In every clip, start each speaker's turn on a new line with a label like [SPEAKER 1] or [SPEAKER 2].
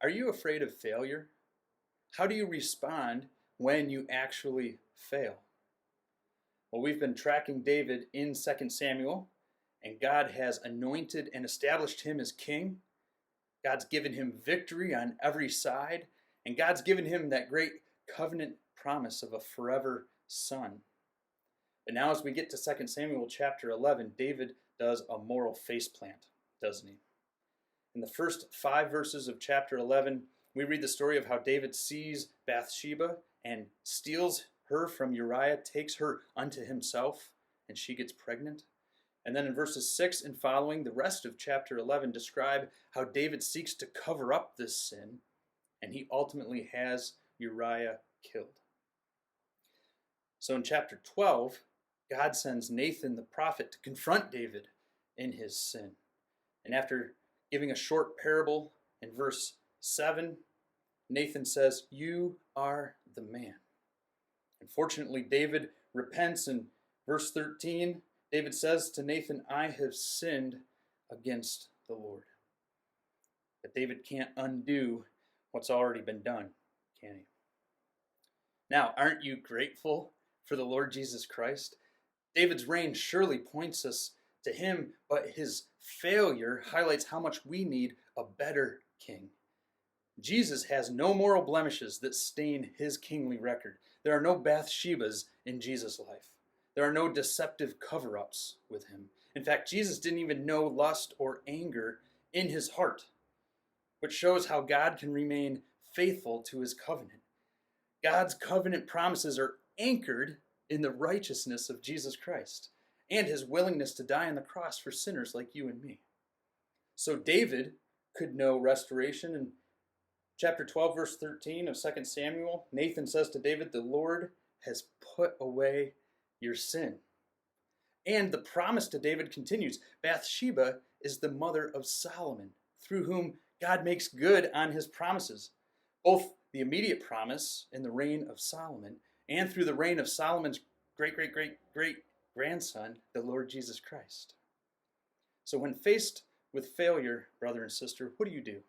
[SPEAKER 1] Are you afraid of failure? How do you respond when you actually fail? Well, we've been tracking David in 2 Samuel, and God has anointed and established him as king. God's given him victory on every side, and God's given him that great covenant promise of a forever son. But now, as we get to 2 Samuel chapter 11, David does a moral faceplant, doesn't he? In the first 5 verses of chapter 11, we read the story of how David sees Bathsheba and steals her from Uriah, takes her unto himself, and she gets pregnant. And then in verses 6 and following, the rest of chapter 11 describe how David seeks to cover up this sin, and he ultimately has Uriah killed. So in chapter 12, God sends Nathan the prophet to confront David in his sin. And after giving a short parable in verse 7, Nathan says, "You are the man." Unfortunately, David repents in verse 13. David says to Nathan, "I have sinned against the Lord." But David can't undo what's already been done, can he? Now, aren't you grateful for the Lord Jesus Christ? David's reign surely points us to him, but his failure highlights how much we need a better king. Jesus has no moral blemishes that stain his kingly record. There are no Bathshebas in Jesus' life. There are no deceptive cover-ups with him. In fact, Jesus didn't even know lust or anger in his heart, which shows how God can remain faithful to his covenant. God's covenant promises are anchored in the righteousness of Jesus Christ and his willingness to die on the cross for sinners like you and me. So David could know restoration. In chapter 12, verse 13 of 2 Samuel, Nathan says to David, "The Lord has put away your sin." And the promise to David continues. Bathsheba is the mother of Solomon, through whom God makes good on his promises, both the immediate promise in the reign of Solomon and through the reign of Solomon's great-great-great-great-grandson, the Lord Jesus Christ. So when faced with failure, brother and sister, what do?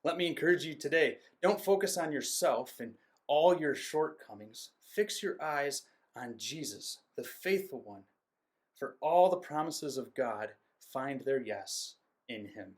[SPEAKER 1] Let me encourage you today. Don't focus on yourself and all your shortcomings. Fix your eyes on Jesus, the faithful one. For all the promises of God find their yes in him.